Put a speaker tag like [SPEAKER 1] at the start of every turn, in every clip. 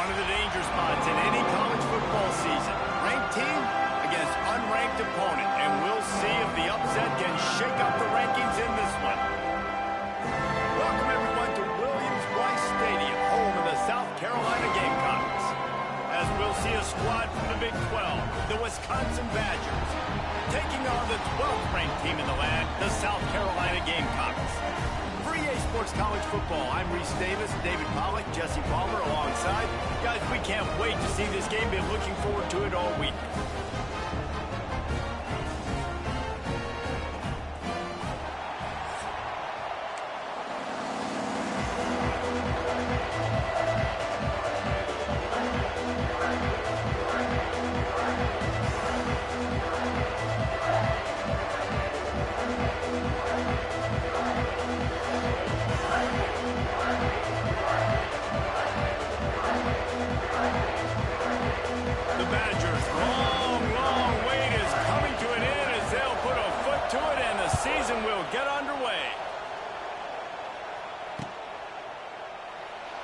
[SPEAKER 1] One of the danger spots in any college football season. Ranked team against unranked opponent. And we'll see if the upset can shake up the rankings in this one. Welcome everyone to Williams-Brice Stadium, home of the South Carolina Gamecocks. As we'll see a squad from the Big 12, the Wisconsin Badgers, taking on the 12th ranked team in the land, the South Carolina Gamecocks. For EA Sports College Football, I'm Reese Davis, David Pollack, Jesse Palmer alongside. Guys, we can't wait to see this game. Been looking forward to it all week.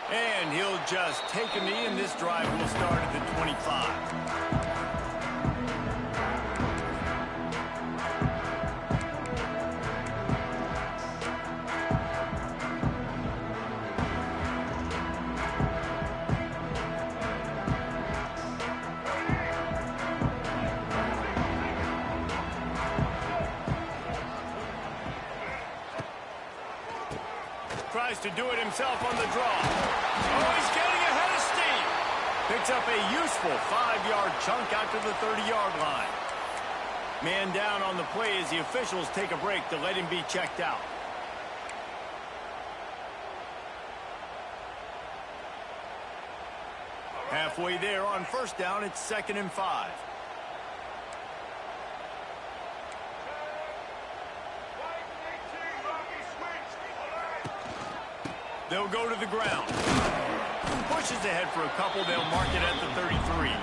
[SPEAKER 1] And he'll just take a knee, and this drive will start at the 25. Tries to do it himself on the draw. Oh, he's getting ahead of steam. Picks up a useful 5-yard chunk out to the 30-yard line. Man down on the play as the officials take a break to let him be checked out. Halfway there on first down, it's 2nd and 5. They'll go to the ground. Pushes ahead for a couple. They'll mark it at the 33.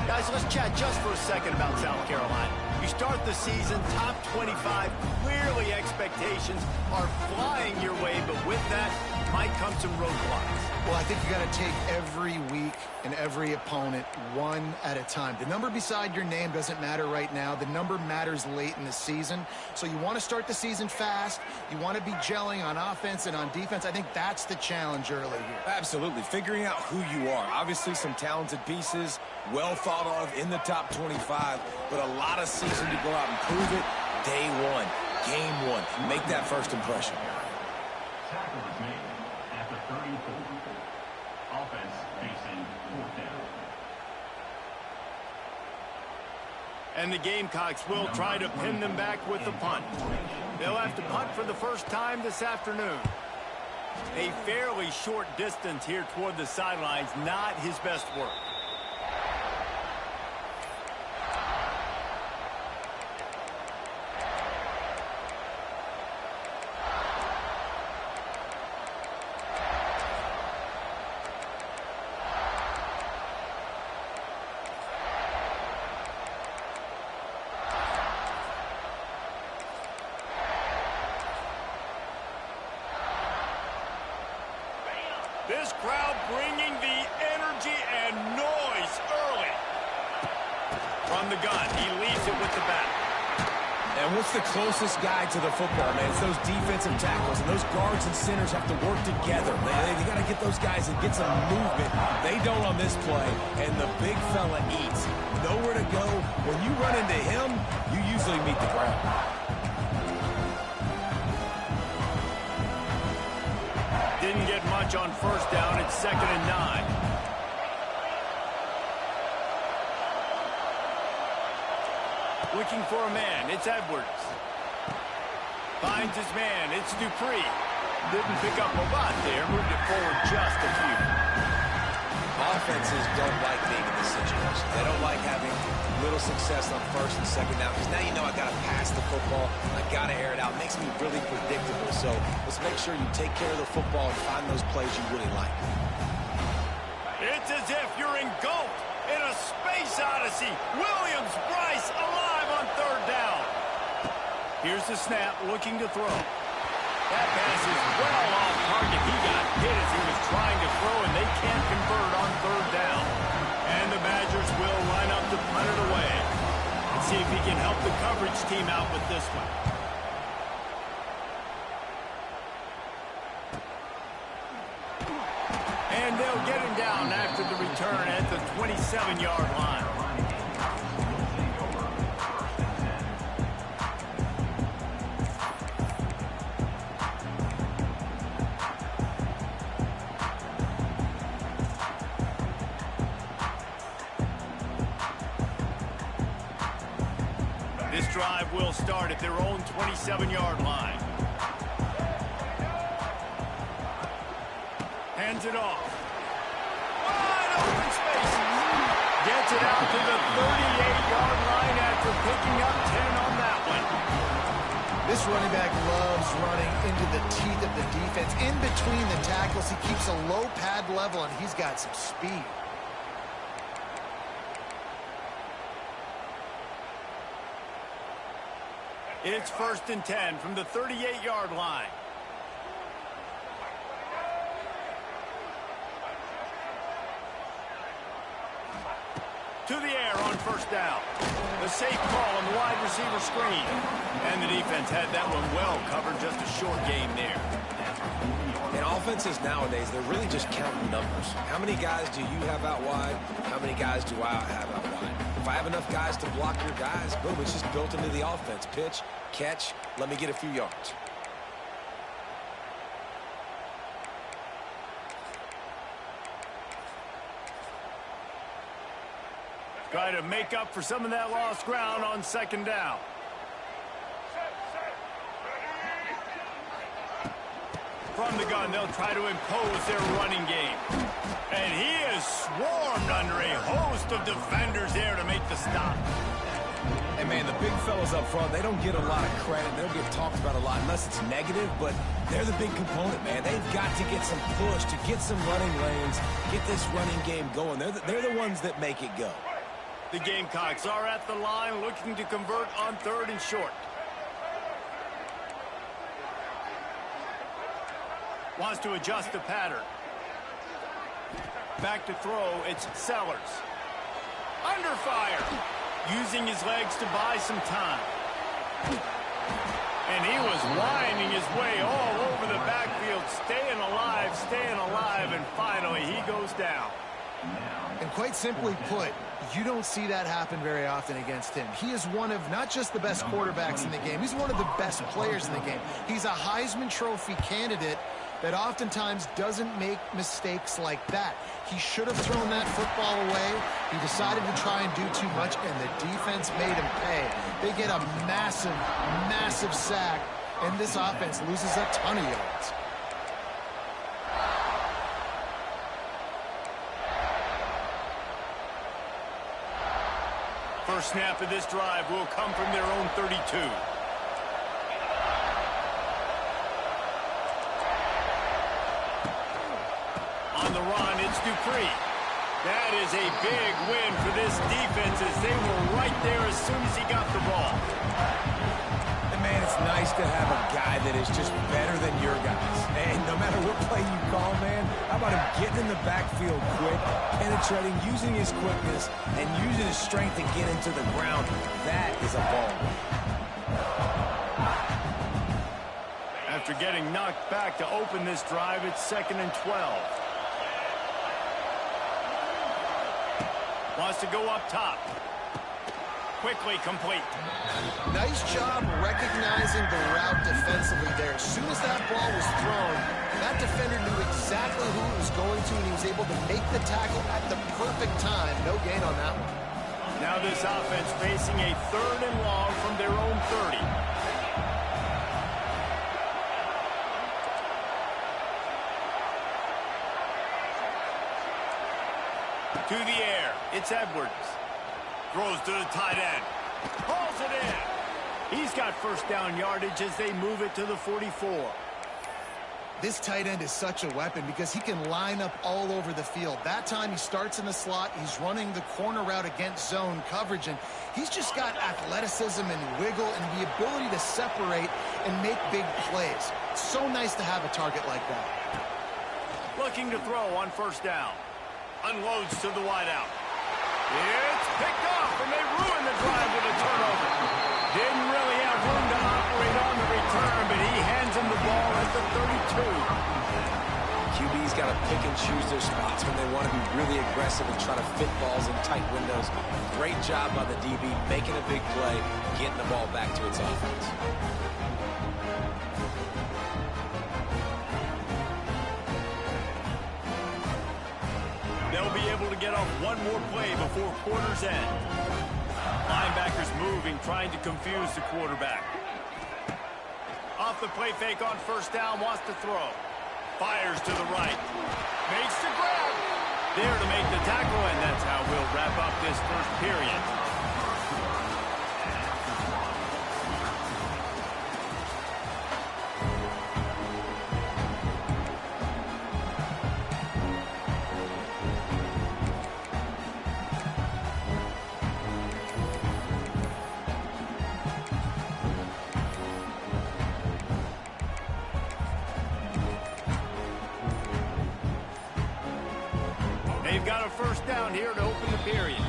[SPEAKER 1] Guys, let's chat just for a second about South Carolina. You start the season top 25. Clearly expectations are flying your way, but with that might come some roadblocks.
[SPEAKER 2] Well, I think you got to take every week and every opponent one at a time. The number beside your name doesn't matter right now. The number matters late in the season. So you want to start the season fast. You want to be gelling on offense and on defense. I think that's the challenge early here.
[SPEAKER 3] Absolutely. Figuring out who you are. Obviously some talented pieces, well thought of in the top 25, but a lot of season to go out and prove it. Day one, game one. Make that first impression.
[SPEAKER 4] Tackle is made at the 34. Offense facing 4th down.
[SPEAKER 1] And the Gamecocks will try to pin them back with the punt. They'll have to punt for the first time this afternoon. A fairly short distance here toward the sidelines, not his best work. This crowd bringing the energy and noise early. From the gun, he leaves it with the back.
[SPEAKER 3] And what's the closest guy to the football, man? It's those defensive tackles, and those guards and centers have to work together. They got to get those guys and get some movement. They don't on this play, and the big fella eats. Nowhere to go. When you run into him, you usually meet the ground.
[SPEAKER 1] Didn't get much on first down. It's 2nd and 9. Looking for a man. It's Edwards. Finds his man. It's Dupree. Didn't pick up a lot there. Moved it forward just a few.
[SPEAKER 3] Offenses don't like being in this situation. They don't like having little success on first and second down because now you know I got to pass the football. I got to air it out. It makes me really predictable. So let's make sure you take care of the football and find those plays you really like.
[SPEAKER 1] It's as if you're engulfed in a space odyssey. Williams-Brice alive on 3rd down. Here's the snap, looking to throw. That pass is well off target. He got hit as he was trying to throw, and they can't convert on third down. And the Badgers will line up to punt it away. Let's see if he can help the coverage team out with this one. And they'll get him down after the return at the 27-yard line. This drive will start at their own 27-yard line. Hands it off. Wide open space. Gets it out to the 38-yard line after picking up 10 on that one.
[SPEAKER 2] This running back loves running into the teeth of the defense. In between the tackles, he keeps a low pad level, and he's got some speed.
[SPEAKER 1] It's 1st and 10 from the 38-yard line. To the air on 1st down. The safe call on the wide receiver screen. And the defense had that one well covered, just a short game there.
[SPEAKER 3] In offenses nowadays, they're really just counting numbers. How many guys do you have out wide? How many guys do I have out wide? If I have enough guys to block your guys, boom, it's just built into the offense. Pitch, catch, let me get a few yards.
[SPEAKER 1] Try to make up for some of that lost ground on 2nd down. From the gun, they'll try to impose their running game. And he is swarmed under a host of defenders there to make the stop.
[SPEAKER 3] Hey, man, the big fellas up front, they don't get a lot of credit. They don't get talked about a lot unless it's negative, but they're the big component, man. They've got to get some push, to get some running lanes, get this running game going. They're the ones that make it go.
[SPEAKER 1] The Gamecocks are at the line looking to convert on 3rd and short. Wants to adjust the pattern. Back to throw, it's Sellers. Under fire. Using his legs to buy some time. And he was winding his way all over the backfield, staying alive, and finally he goes down.
[SPEAKER 2] And quite simply put, you don't see that happen very often against him. He is one of not just the best quarterbacks in the game, he's one of the best players in the game. He's a Heisman Trophy candidate that oftentimes doesn't make mistakes like that. He should have thrown that football away. He decided to try and do too much, and the defense made him pay. They get a massive, massive sack, and this offense loses a ton of yards.
[SPEAKER 1] First snap of this drive will come from their own 32. On the run, it's Dupree. That is a big win for this defense as they were right there as soon as he got the ball.
[SPEAKER 3] And man, it's nice to have a guy that is just better than your guys. And no matter what play you call, man, how about him getting in the backfield quick, penetrating, using his quickness, and using his strength to get into the ground. That is a ball.
[SPEAKER 1] After getting knocked back to open this drive, it's 2nd and 12. Wants to go up top. Quickly complete.
[SPEAKER 2] Nice job recognizing the route defensively there. As soon as that ball was thrown, that defender knew exactly who it was going to, and he was able to make the tackle at the perfect time. No gain on that one.
[SPEAKER 1] Now this offense facing a 3rd and long from their own 30. To the air, it's Edwards. Throws to the tight end. Hauls it in. He's got 1st down yardage as they move it to the 44.
[SPEAKER 2] This tight end is such a weapon because he can line up all over the field. That time he starts in the slot. He's running the corner route against zone coverage, and he's just got athleticism and wiggle and the ability to separate and make big plays. It's so nice to have a target like that.
[SPEAKER 1] Looking to throw on first down. Unloads to the wideout. It's picked off, and they ruin the drive with a turnover. Didn't really have room to operate on the return, but he hands him the ball at the 32.
[SPEAKER 3] QB's got to pick and choose their spots when they want to be really aggressive and try to fit balls in tight windows. Great job by the DB making a big play, getting the ball back to its offense.
[SPEAKER 1] They'll be able to get off one more play before quarter's end. Linebackers moving, trying to confuse the quarterback. Off the play fake on first down, wants to throw. Fires to the right. Makes the grab. There to make the tackle, and that's how we'll wrap up this first period. They've got a first down here to open the period.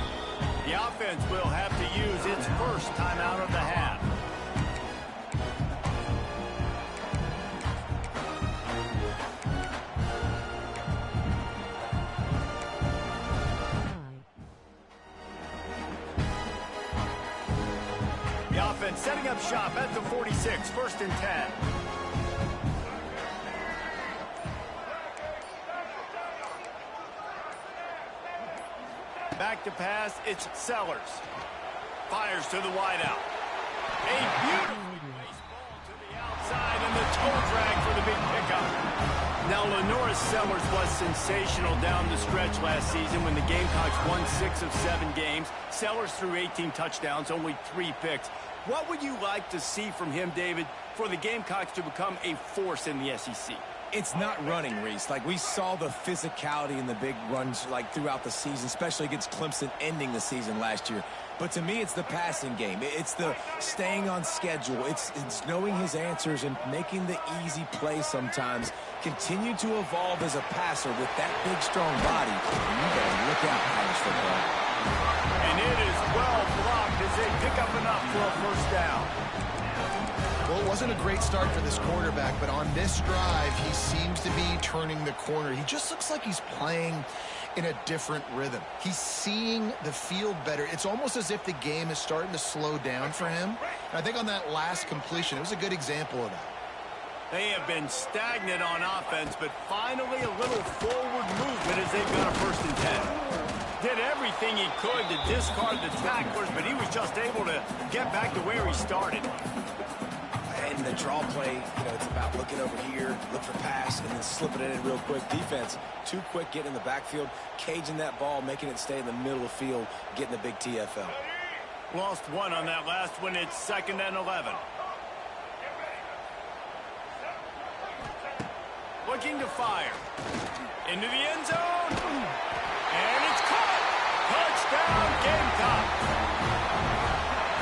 [SPEAKER 1] The offense will have to use its first timeout of the half. The offense setting up shop at the 46, first and 10. Back to pass, it's Sellers. Fires to the wideout. A beautifully placed ball to the outside, and the toe drag for the big pickup. Now, Lenora Sellers was sensational down the stretch last season when the Gamecocks won 6 of 7 games. Sellers threw 18 touchdowns, only 3 picks. What would you like to see from him, David, for the Gamecocks to become a force in the SEC?
[SPEAKER 3] It's not running, Reese. Like, we saw the physicality in the big runs, like, throughout the season, especially against Clemson ending the season last year. But to me, it's the passing game. It's the staying on schedule. It's knowing his answers and making the easy play sometimes. Continue to evolve as a passer with that big, strong body. And you better look out, college football.
[SPEAKER 1] And it is well blocked as they pick up enough for a first down.
[SPEAKER 2] Well, it wasn't a great start for this quarterback, but on this drive, he seems to be turning the corner. He just looks like he's playing in a different rhythm. He's seeing the field better. It's almost as if the game is starting to slow down for him. And I think on that last completion, it was a good example of that.
[SPEAKER 1] They have been stagnant on offense, but finally a little forward movement as they've got a first and 10. Did everything he could to discard the tacklers, but he was just able to get back to where he started.
[SPEAKER 3] And the draw play, you know, it's about looking over here, look for pass, and then slipping it in real quick. Defense, too quick getting in the backfield, caging that ball, making it stay in the middle of the field, getting the big TFL.
[SPEAKER 1] Lost one on that last one. It's 2nd and 11. Looking to fire. Into the end zone. And it's caught. Touchdown, Gamecocks.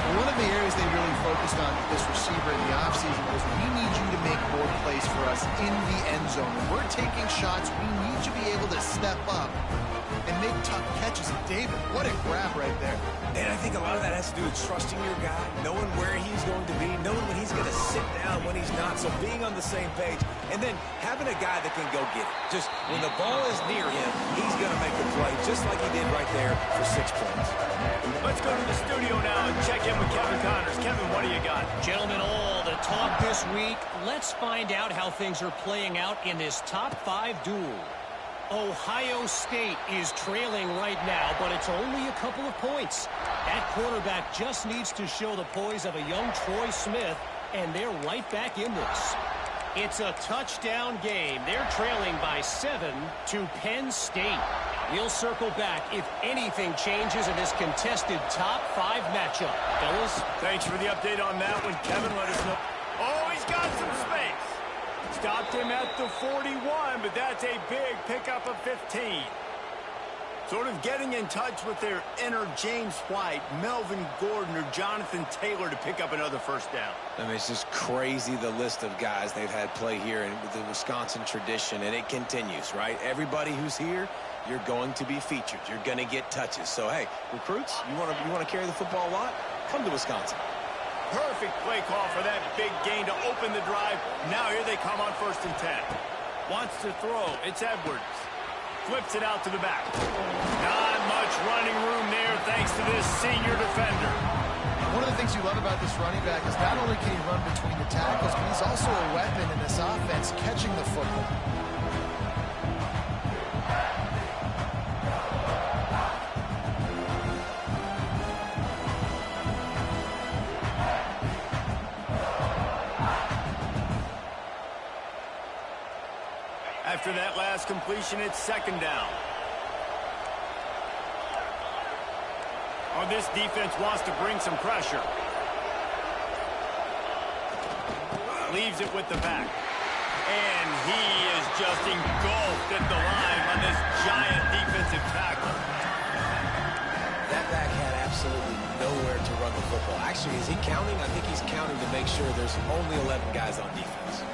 [SPEAKER 2] One of the areas they really focused on with this receiver in the offseason was we need you to make more plays for us in the end zone. When we're taking shots, we need you to be able to step up and make tough catches. And David, what a grab right there.
[SPEAKER 3] And I think a lot of that has to do with trusting your guy, knowing where he's going to be, knowing when he's going to sit down, when he's not. So being on the same page, and then having a guy that can go get it. Just when the ball is near him, he's going to make the play, just like he did right there for 6 points.
[SPEAKER 1] Let's go to the studio now and check in with Kevin Connors. Kevin, what do you got?
[SPEAKER 5] Gentlemen, all the talk this week. Let's find out how things are playing out in this top 5 duel. Ohio State is trailing right now, but it's only a couple of points. That quarterback just needs to show the poise of a young Troy Smith, and they're right back in this. It's a touchdown game. They're trailing by 7 to Penn State. We'll circle back if anything changes in this contested top 5 matchup. Fellas?
[SPEAKER 1] Thanks for the update on that one, Kevin. Let us know. Oh, he's got some space. Stopped him at the 41, but that's a big pickup of 15. Sort of getting in touch with their inner James White, Melvin Gordon, or Jonathan Taylor to pick up another first down.
[SPEAKER 3] I mean, it's just crazy the list of guys they've had play here in the Wisconsin tradition, and it continues, right? Everybody who's here, you're going to be featured. You're going to get touches. So, hey, recruits, you want to carry the football a lot? Come to Wisconsin.
[SPEAKER 1] Perfect play call for that big gain to open the drive. Now here they come on 1st and 10. Wants to throw. It's Edwards. Flips it out to the back. Not much running room there thanks to this senior defender.
[SPEAKER 2] One of the things you love about this running back is not only can he run between the tackles, but he's also a weapon in this offense catching the football.
[SPEAKER 1] After that last completion, it's 2nd down. Oh, this defense wants to bring some pressure. Leaves it with the back. And he is just engulfed at the line on this giant defensive tackle.
[SPEAKER 3] That back had absolutely nowhere to run the football. Actually, is he counting? I think he's counting to make sure there's only 11 guys on defense.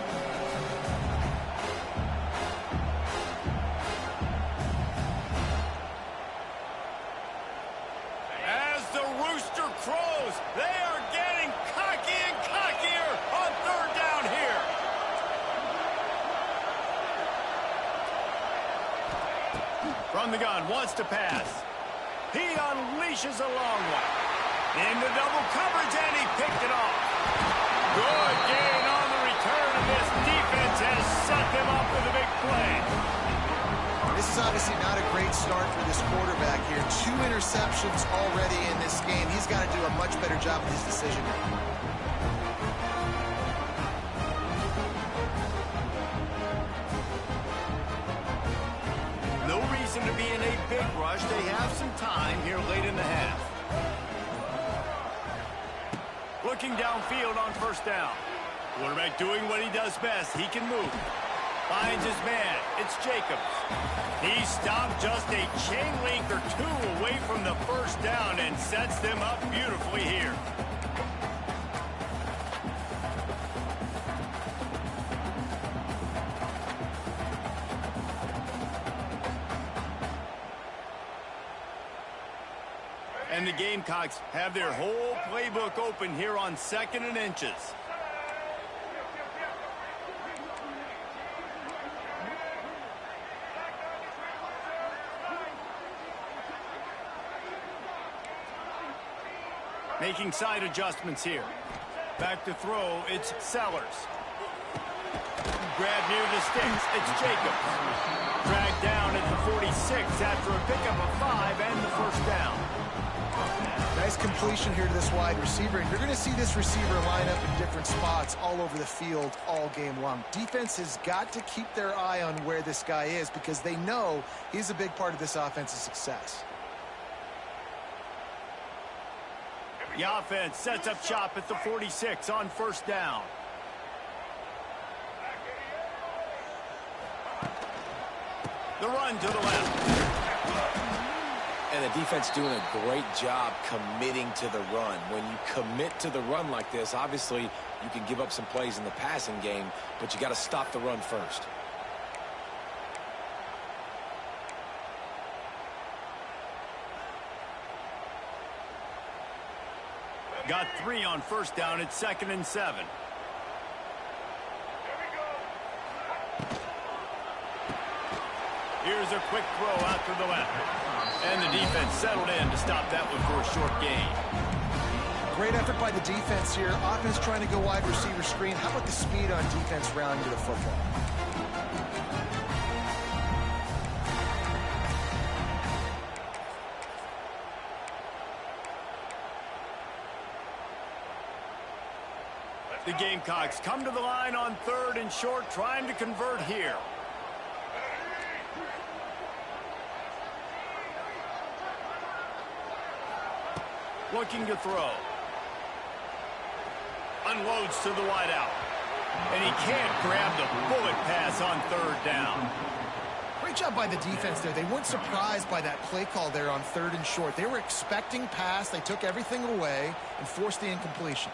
[SPEAKER 1] Crows, they are getting cocky and cockier on 3rd down here. From the gun, wants to pass. He unleashes a long one. Into double coverage, and he picked it off. Good gain on the return, and this defense has set them up with a big play.
[SPEAKER 2] This is obviously not a great start for this quarterback here. 2 interceptions already in this game. He's got to do a much better job with his decision making.
[SPEAKER 1] No reason to be in a big rush. They have some time here late in the half. Looking downfield on 1st down. Quarterback doing what he does best. He can move. Finds his man. It's Jacobs. He stopped just a chain length or 2 away from the 1st down and sets them up beautifully here. And the Gamecocks have their whole playbook open here on 2nd and inches. Making side adjustments here. Back to throw, it's Sellers. Grab near the sticks, it's Jacobs. Dragged down at the 46 after a pickup of 5 and the 1st down.
[SPEAKER 2] Nice completion here to this wide receiver, and you're going to see this receiver line up in different spots all over the field all game long. Defense has got to keep their eye on where this guy is because they know he's a big part of this offense's success.
[SPEAKER 1] The offense sets up shop at the 46 on 1st down. The run to the left.
[SPEAKER 3] And the defense doing a great job committing to the run. When you commit to the run like this, obviously you can give up some plays in the passing game, but you got to stop the run first.
[SPEAKER 1] Got 3 on 1st down at 2nd and 7. Here's a quick throw out to the left. And the defense settled in to stop that one for a short gain.
[SPEAKER 2] Great effort by the defense here. Offense trying to go wide receiver screen. How about the speed on defense rounding to the football?
[SPEAKER 1] The Gamecocks come to the line on 3rd and short, trying to convert here. Looking to throw. Unloads to the wideout. And he can't grab the bullet pass on third down.
[SPEAKER 2] Great job by the defense there. They weren't surprised by that play call there on 3rd and short. They were expecting pass. They took everything away and forced the incompletion.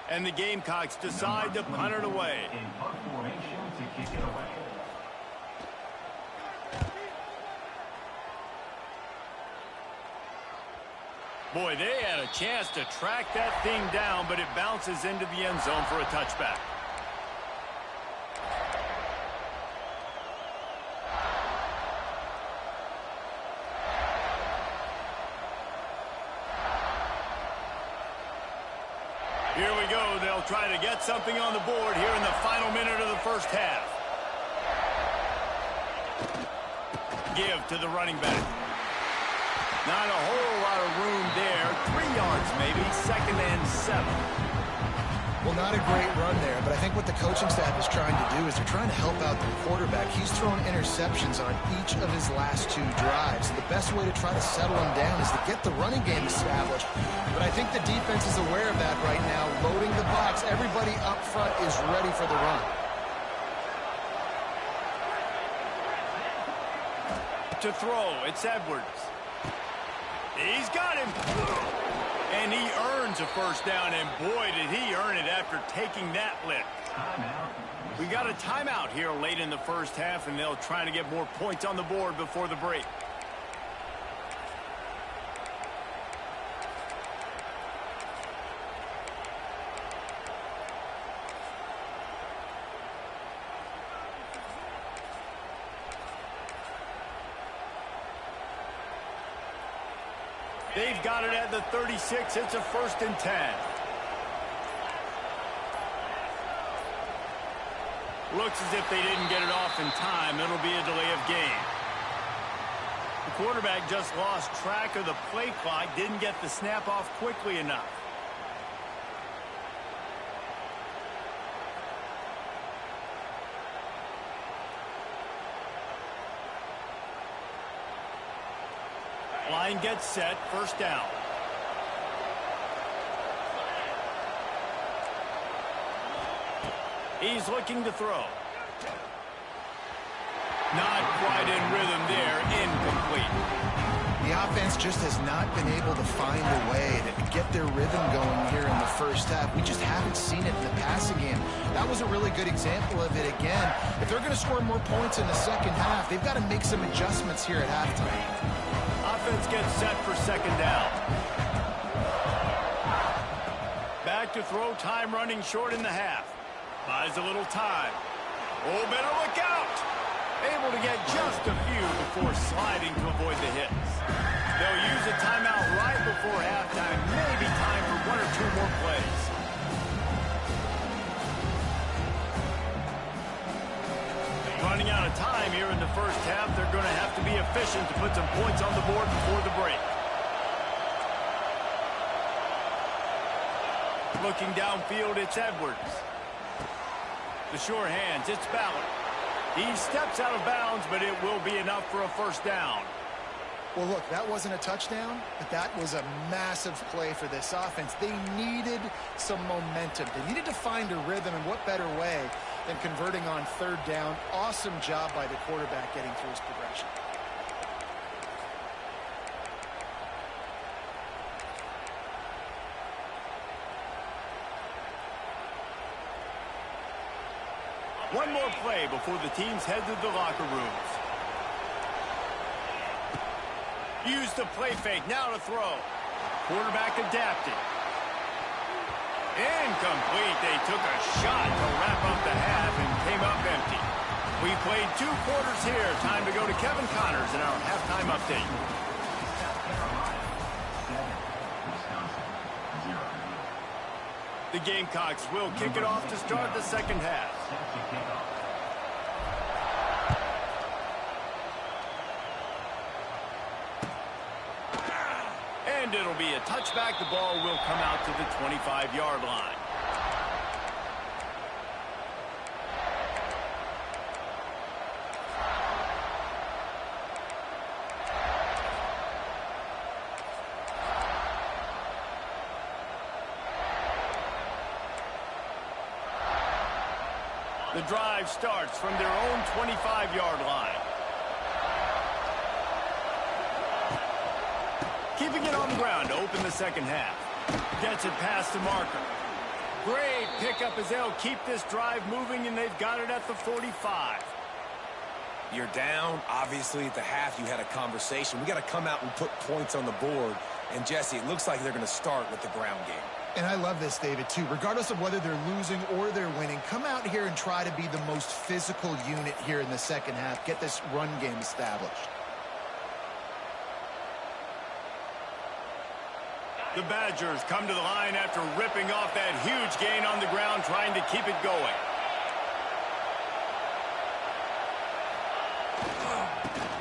[SPEAKER 1] And the Gamecocks decide to punt it away.
[SPEAKER 4] In punt formation to kick it away.
[SPEAKER 1] Boy, they had a chance to track that thing down, but it bounces into the end zone for a touchback. Here we go. They'll try to get something on the board here in the final minute of the first half. Give to the running back. Not a whole lot of room there. 3 yards maybe. 2nd and 7.
[SPEAKER 2] Well, not a great run there, but I think what the coaching staff is trying to do is they're trying to help out the quarterback. He's thrown interceptions on each of his last 2 drives. The best way to try to settle him down is to get the running game established. But I think the defense is aware of that right now, loading the box. Everybody up front is ready for the run.
[SPEAKER 1] To throw, it's Edwards. He's got him. And he earns a first down, and boy, did he earn it after taking that lick. We got a timeout here late in the first half, and they'll try to get more points on the board before the break. They've got it at the 36. It's a 1st and 10. Looks as if they didn't get it off in time. It'll be a delay of game. The quarterback just lost track of the play clock. Didn't get the snap off quickly enough. Line gets set, 1st down. He's looking to throw. Not quite in rhythm there, incomplete.
[SPEAKER 2] The offense just has not been able to find a way to get their rhythm going here in the first half. We just haven't seen it in the passing game. That was a really good example of it again. If they're going to score more points in the second half, they've got to make some adjustments here at halftime.
[SPEAKER 1] Offense gets set for 2nd down. Back to throw, time running short in the half. Buys a little time. Oh, better look out. Able to get just a few before sliding to avoid the hits. They'll use a timeout right before halftime. Maybe time for 1 or 2 more plays. Running out of time here in the first half. They're going to have to be efficient to put some points on the board before the break. Looking downfield, it's Edwards. The sure hands, it's Ballard. He steps out of bounds, but it will be enough for a 1st down.
[SPEAKER 2] Well, look, that wasn't a touchdown, but that was a massive play for this offense. They needed some momentum. They needed to find a rhythm, and what better way than converting on 3rd down. Awesome job by the quarterback getting through his progression.
[SPEAKER 1] One more play before the teams head to the locker rooms. Use the play fake, now to throw. Quarterback adapting. Incomplete. They took a shot to wrap up the half and came up empty. We played 2 quarters here. Time to go to Kevin Connors in our halftime update. The Gamecocks will kick it off to start the second half. And And it'll be a touchback. The ball will come out to the 25-yard line. The drive starts from their own 25-yard line. Keeping it on the ground to open the second half. Gets it past the marker. Great pickup as they'll keep this drive moving, and they've got it at the 45.
[SPEAKER 3] You're down. Obviously, at the half, you had a conversation. We got to come out and put points on the board. And, Jesse, it looks like they're going to start with the ground game.
[SPEAKER 2] And I love this, David, too. Regardless of whether they're losing or they're winning, come out here and try to be the most physical unit here in the second half. Get this run game established.
[SPEAKER 1] The Badgers come to the line after ripping off that huge gain on the ground, trying to keep it going.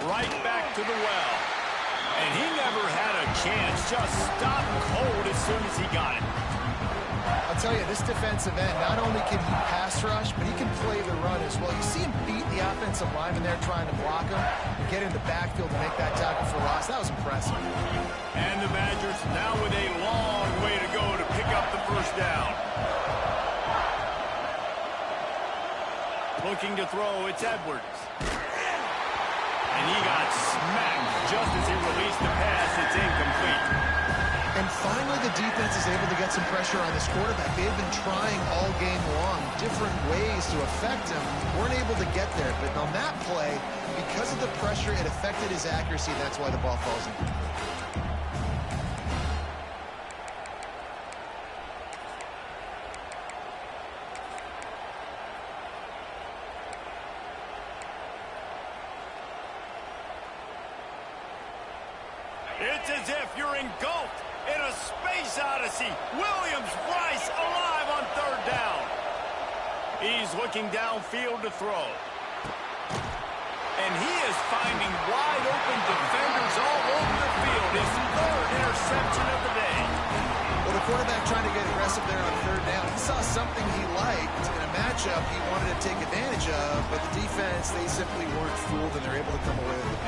[SPEAKER 1] Right back to the well. And he never had a chance. Just stopped cold as soon as he got it.
[SPEAKER 2] I'll tell you, this defensive end, not only can he pass rush, but he can play the run as well. You see him beat the offensive lineman there trying to block him and get in the backfield to make that tackle for loss. That was impressive.
[SPEAKER 1] And the Badgers now with a long way to go to pick up the first down. Looking to throw, it's Edwards. And he got smacked just as he released the pass. It's incomplete.
[SPEAKER 2] And finally, the defense is able to get some pressure on this quarterback. They've been trying all game long, different ways to affect him. Weren't able to get there. But on that play, because of the pressure, it affected his accuracy. That's why the ball falls in.
[SPEAKER 1] It's as if you're engulfed in a space odyssey. Williams Rice alive on third down. He's looking downfield to throw. And he is finding wide open defenders all over the field. His third interception of the day.
[SPEAKER 2] Well, the quarterback trying to get aggressive there on third down. He saw something he liked in a matchup he wanted to take advantage of, but the defense, they simply weren't fooled, and they're able to come away with it.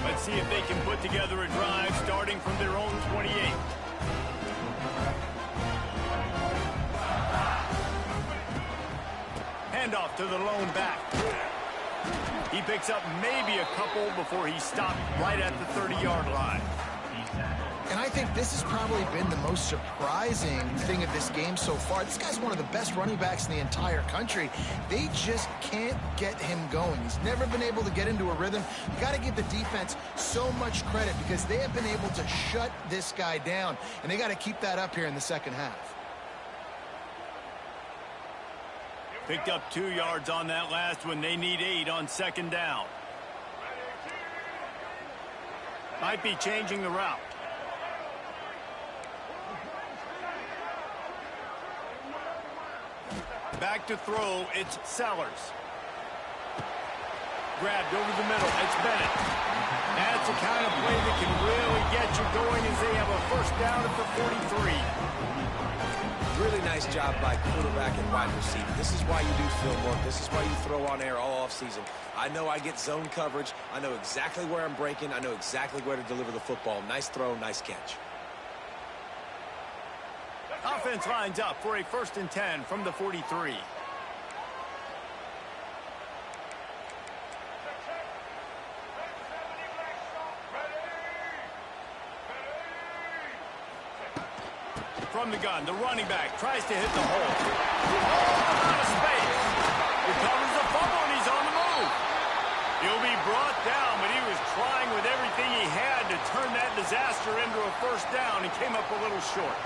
[SPEAKER 1] Let's see if they can put together a drive starting from their own 28. Handoff to the lone back. He picks up maybe a couple before he stopped right at the 30-yard line.
[SPEAKER 2] And I think this has probably been the most surprising thing of this game so far. This guy's one of the best running backs in the entire country. They just can't get him going. He's never been able to get into a rhythm. You got to give the defense so much credit because they have been able to shut this guy down, and they got to keep that up here in the second half.
[SPEAKER 1] Picked up 2 yards on that last one. They need 8 on second down. Might be changing the route. Back to throw, it's Sellers. Grabbed over the middle, it's Bennett. That's the kind of play that can really get you going as they have a first down at the 43.
[SPEAKER 3] Really nice job by quarterback and wide receiver. This is why you do film work. This is why you throw on air all offseason. I know I get zone coverage. I know exactly where I'm breaking. I know exactly where to deliver the football. Nice throw, nice catch.
[SPEAKER 1] Offense lines up for a 1st and 10 from the 43. From the gun, the running back tries to hit the hole. Oh, out of space. Recovers the fumble, and he's on the move. He'll be brought down, but he was trying with everything he had to turn that disaster into a first down and came up a little short.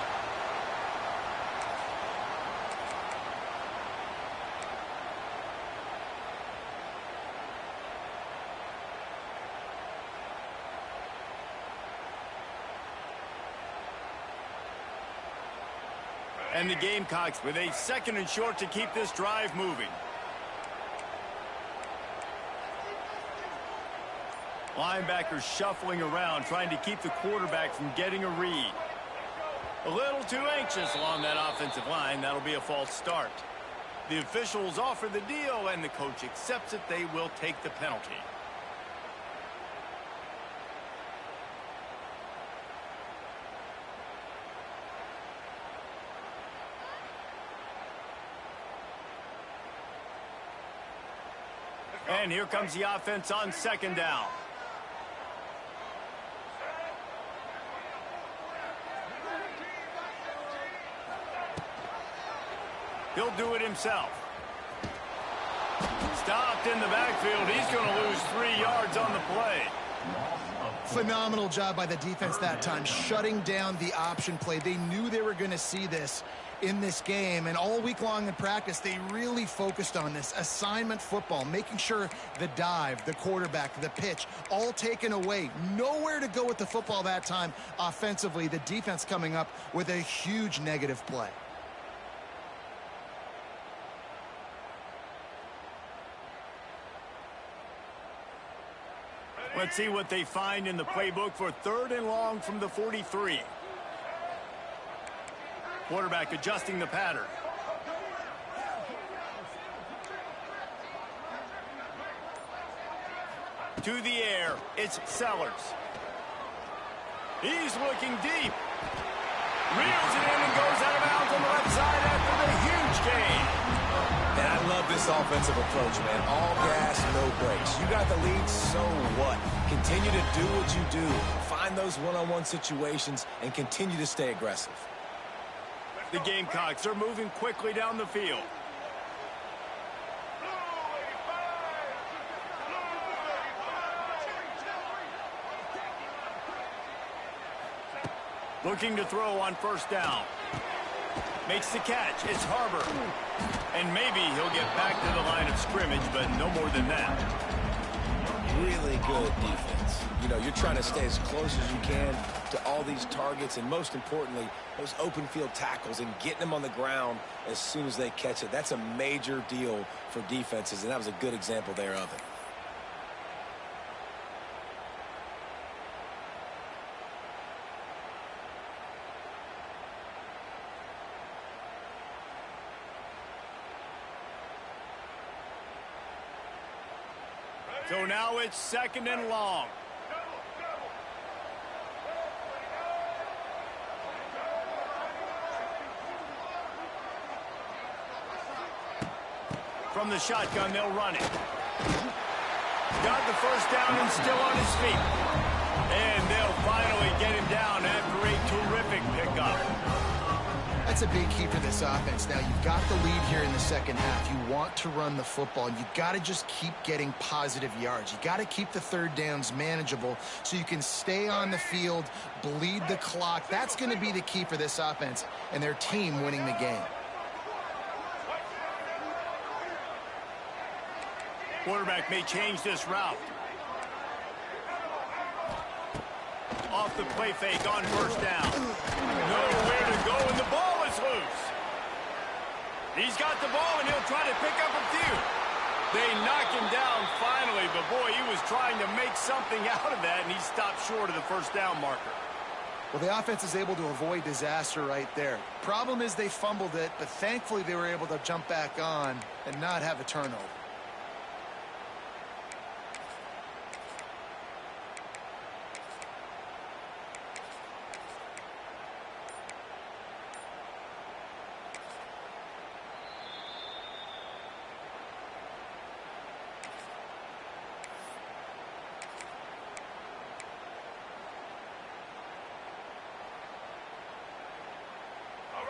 [SPEAKER 1] And the Gamecocks with a 2nd and short to keep this drive moving. Linebackers shuffling around, trying to keep the quarterback from getting a read. A little too anxious along that offensive line. That'll be a false start. The officials offer the deal, and the coach accepts it. They will take the penalty. And here comes the offense on second down. He'll do it himself. Stopped in the backfield. He's going to lose 3 yards on the play.
[SPEAKER 2] Phenomenal job by the defense that time, shutting down the option play. They knew they were going to see this in this game, and all week long in practice, they really focused on this assignment football, making sure the dive, the quarterback, the pitch, all taken away. Nowhere to go with the football that time offensively. The defense coming up with a huge negative play.
[SPEAKER 1] Let's see what they find in the playbook for 3rd and long from the 43. Quarterback adjusting the pattern. To the air, it's Sellers. He's looking deep. Reels it in and goes out of bounds on the left side after the huge gain.
[SPEAKER 3] And I love this offensive approach, man. All gas, no brakes. You got the lead, so what? Continue to do what you do. Find those one-on-one situations and continue to stay aggressive.
[SPEAKER 1] The Gamecocks are moving quickly down the field. Looking to throw on 1st down. Makes the catch. It's Harbor. And maybe he'll get back to the line of scrimmage, but no more than that.
[SPEAKER 3] Really good defense. You know, you're trying to stay as close as you can to all these targets, and most importantly, those open field tackles and getting them on the ground as soon as they catch it. That's a major deal for defenses, and that was a good example there of it.
[SPEAKER 1] So now it's 2nd and long. From the shotgun, they'll run it. Got the 1st down and still on his feet. And they'll finally get him down after a terrific pickup.
[SPEAKER 2] That's a big key for this offense. Now, you've got the lead here in the 2nd half. You want to run the football, and you've got to just keep getting positive yards. You got to keep the 3rd downs manageable so you can stay on the field, bleed the clock. That's going to be the key for this offense and their team winning the game.
[SPEAKER 1] Quarterback may change this route. Off the play fake on 1st down. Nowhere to go, and the ball is loose. He's got the ball, and he'll try to pick up a few. They knock him down finally, but boy, he was trying to make something out of that, and he stopped short of the 1st down marker.
[SPEAKER 2] Well, the offense is able to avoid disaster right there. Problem is they fumbled it, but thankfully they were able to jump back on and not have a turnover.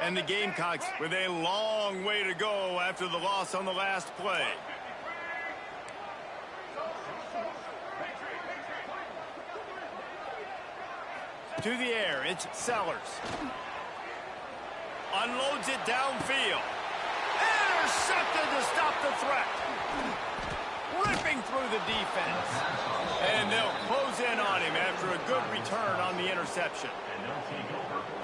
[SPEAKER 1] And the Gamecocks with a long way to go after the loss on the last play. To the air, it's Sellers. Unloads it downfield. Intercepted to stop the threat. Ripping through the defense. And they'll close in on him after a good return on the interception.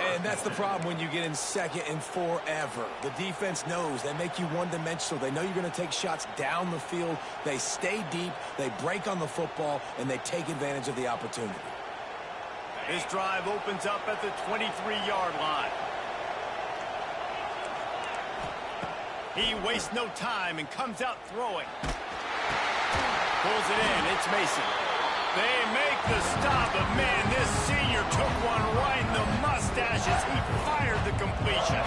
[SPEAKER 3] And And that's the problem when you get in second and forever. The defense knows they make you one-dimensional. They know you're going to take shots down the field. They stay deep, they break on the football, and they take advantage of the opportunity.
[SPEAKER 1] This drive opens up at the 23-yard line. He wastes no time and comes out throwing. Pulls it in. It's Mason. They make the stop, but man, this senior took one right in the mustache as he fired the completion.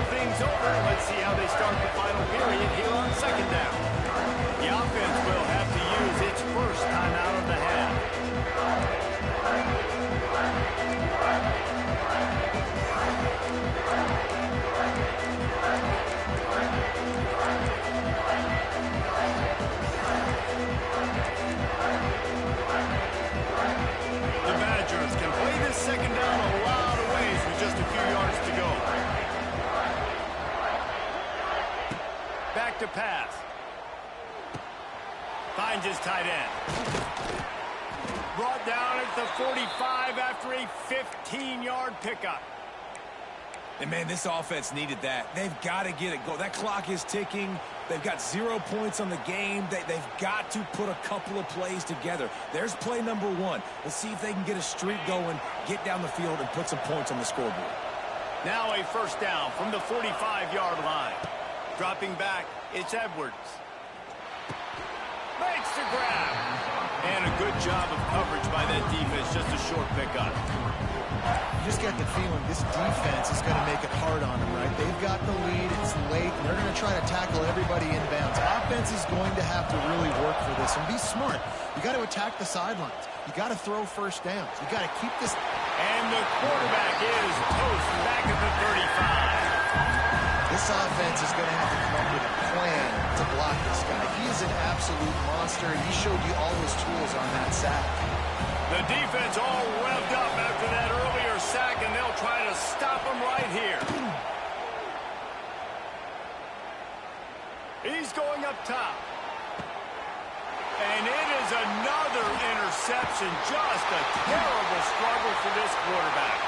[SPEAKER 1] Things over. Let's see how they start the final period here on second down. The offense will have to use its first timeout of the half. The Badgers can play this second down a lot of ways with just a few yards to go. Back to pass. Finds his tight end. Brought down at the 45 after a 15-yard pickup.
[SPEAKER 3] And, man, this offense needed that. They've got to get it going. That clock is ticking. They've got 0 points on the game. They've got to put a couple of plays together. There's play number one. Let's see if they can get a streak going, get down the field, and put some points on the scoreboard.
[SPEAKER 1] Now a first down from the 45-yard line. Dropping back, it's Edwards. Makes the grab. And a good job of coverage by that defense, just a short pickup.
[SPEAKER 2] You just get the feeling this defense is going to make it hard on them, right? They've got the lead, it's late, and they're going to try to tackle everybody inbounds. Offense is going to have to really work for this and be smart. You got to attack the sidelines. You got to throw first downs. You got to keep this.
[SPEAKER 1] And the quarterback is toast back at the 35.
[SPEAKER 2] This offense is going to have to come up with a plan to block this guy. He is an absolute monster, and he showed you all his tools on that sack.
[SPEAKER 1] The defense all revved up after that earlier sack, and they'll try to stop him right here. He's going up top. And it is another interception. Just a terrible struggle for this quarterback.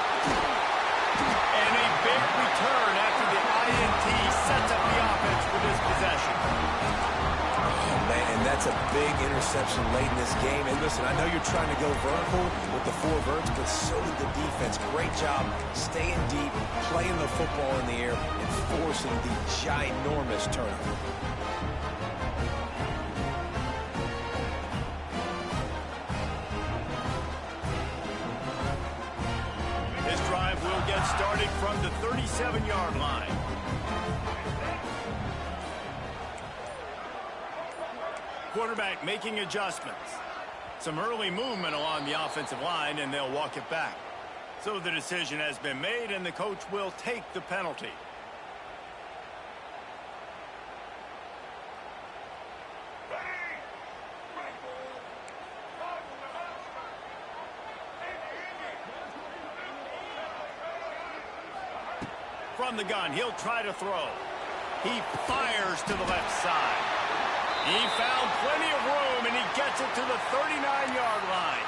[SPEAKER 1] And a big return after the INT sets up the offense for this possession.
[SPEAKER 3] Oh, man, and that's a big interception late in this game. And listen, I know you're trying to go vertical with the 4 verts, but so did the defense. Great job staying deep, playing the football in the air, and forcing the ginormous turnover.
[SPEAKER 1] This drive will get started from the 37-yard line. Quarterback making adjustments. Some early movement along the offensive line, and they'll walk it back. So the decision has been made, and the coach will take the penalty. From the gun, he'll try to throw. He fires to the left side. He found plenty of room, and he gets it to the 39-yard line.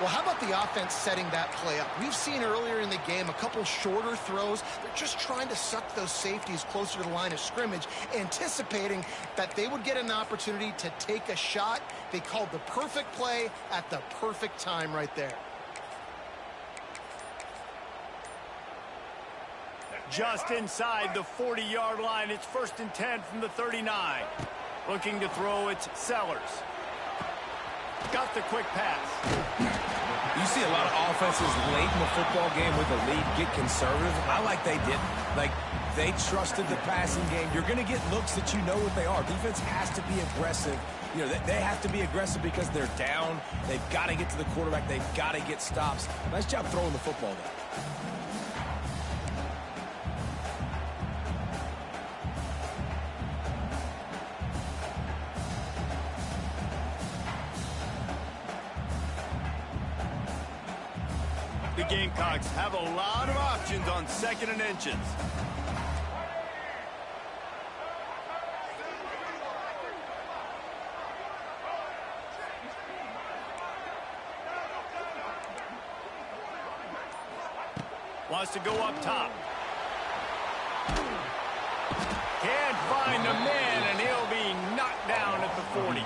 [SPEAKER 2] Well, how about the offense setting that play up? We've seen earlier in the game a couple shorter throws. They're just trying to suck those safeties closer to the line of scrimmage, anticipating that they would get an opportunity to take a shot. They called the perfect play at the perfect time right there.
[SPEAKER 1] Just inside the 40-yard line. It's 1st and 10 from the 39. Looking to throw, it's Sellers. Got the quick pass.
[SPEAKER 3] You see a lot of offenses late in the football game with a lead get conservative. I like they didn't. Like, they trusted the passing game. You're going to get looks that you know what they are. Defense has to be aggressive. You know, they have to be aggressive because they're down. They've got to get to the quarterback. They've got to get stops. Nice job throwing the football there.
[SPEAKER 1] The Gamecocks have a lot of options on 2nd and inches. Wants to go up top. Can't find the man, and he'll be knocked down at the 40.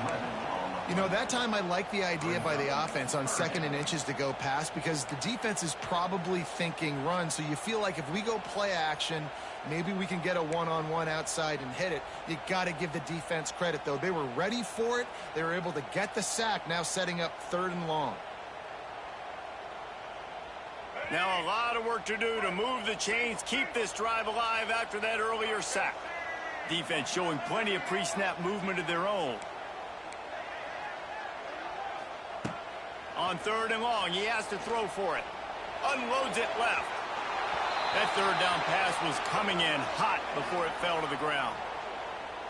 [SPEAKER 2] You know, that time I like the idea by the offense on 2nd and inches to go pass because the defense is probably thinking run. So you feel like if we go play action, maybe we can get a one-on-one outside and hit it. You got to give the defense credit, though. They were ready for it. They were able to get the sack, now setting up 3rd and long.
[SPEAKER 1] Now a lot of work to do to move the chains, keep this drive alive after that earlier sack. Defense showing plenty of pre-snap movement of their own. On 3rd and long, he has to throw for it. Unloads it left. That 3rd down pass was coming in hot before it fell to the ground.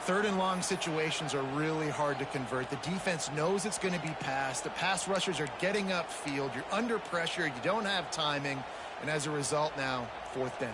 [SPEAKER 2] 3rd and long situations are really hard to convert. The defense knows it's going to be passed. The pass rushers are getting upfield. You're under pressure. You don't have timing. And as a result now, 4th down.